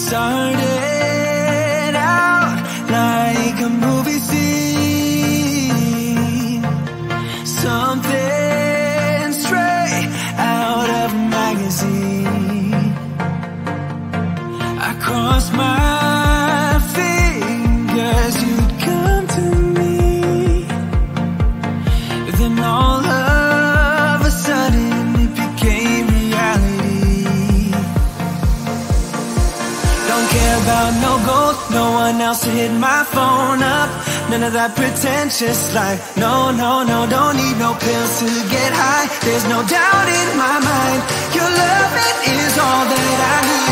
started out like a movie scene, something straight out of a magazine. I crossed my fingers you'd come to me, then all of a sudden it became reality. Don't care about no gold, no one else to hit my phone up. None of that pretentious life. No, no, no, don't need no pills to get high. There's no doubt in my mind, your love, it is all that I need.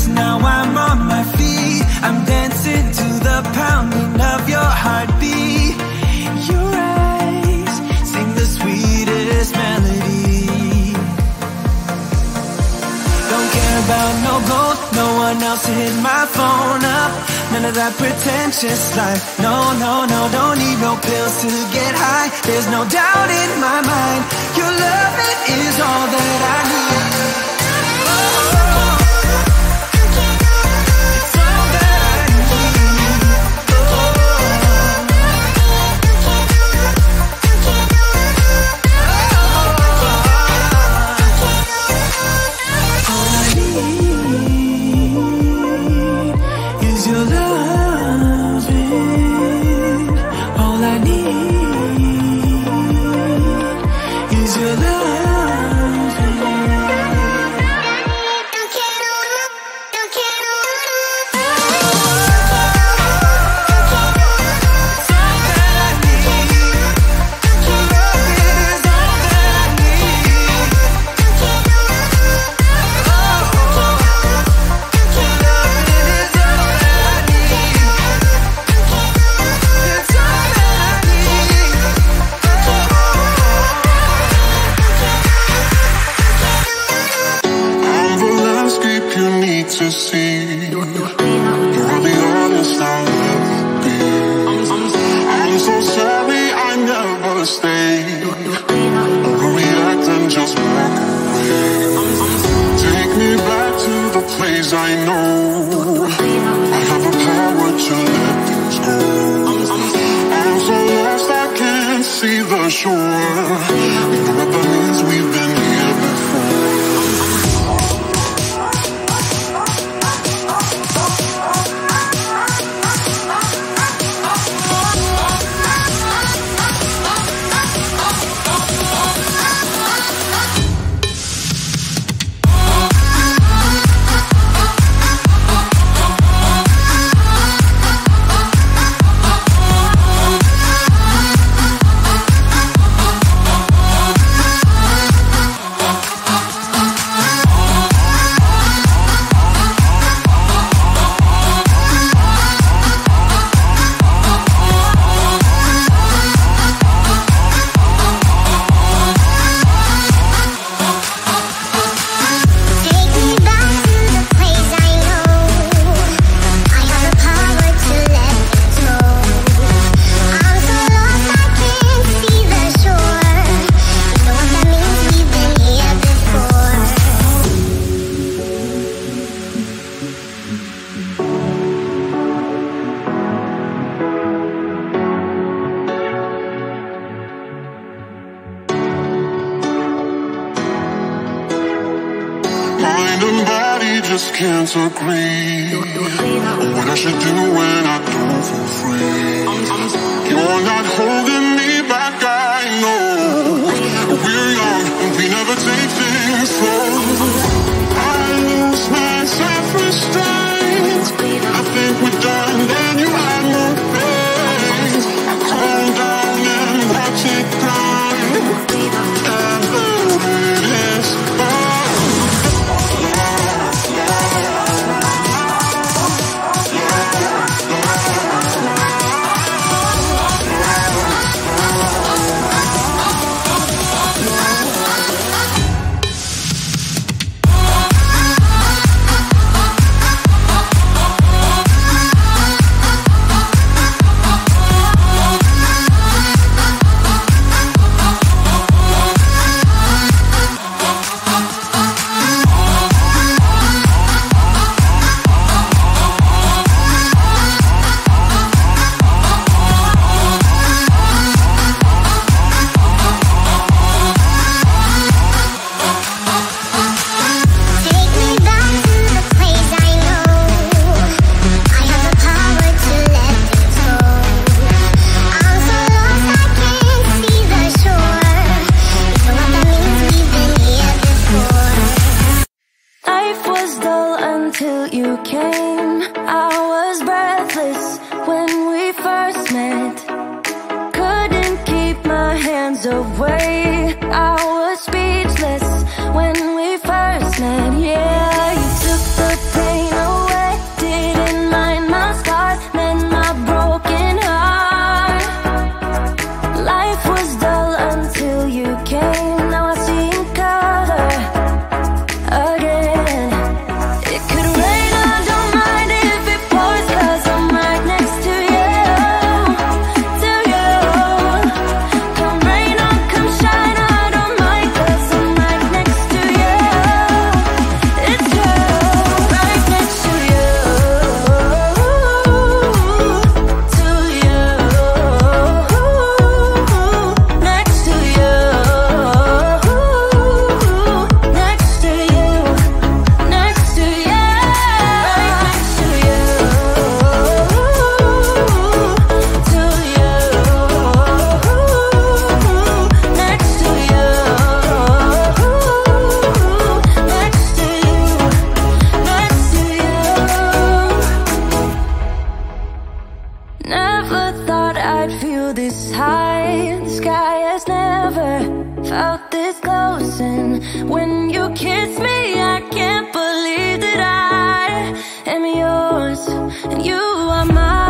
Now I'm on my feet, I'm dancing to the pounding of your heartbeat. Your eyes sing the sweetest melody. Don't care about no gold, no one else to hit my phone up. None of that pretentious life. No, no, no, don't need no pills to get high. There's no doubt in my mind, your love, it is all that I need. All I need disagree on what I should do when I don't feel free. You're not holding me back, I know. We're young and we never take things slow. I lose my self-restraint. I think we're done, then you have no faith. I calm down and watch it climb. And the weight is away. I was speechless when we first met. Yeah, you took the pain away, didn't mind my scars, then my broken heart. Life was dull until you came. Now I see in color again. It could rain, I don't mind if it pours, 'cause I'm right next to you. Come rain or come shine, I don't mind, 'cause I'm right next to you. It's you, right next to you. To you, next to you, next to you, next to you, right next to you. To you, next to you, next to you, next to you. Never thought I'd feel this high. The sky has never felt this close, and when you kiss me, I can't believe that I am yours and you are mine.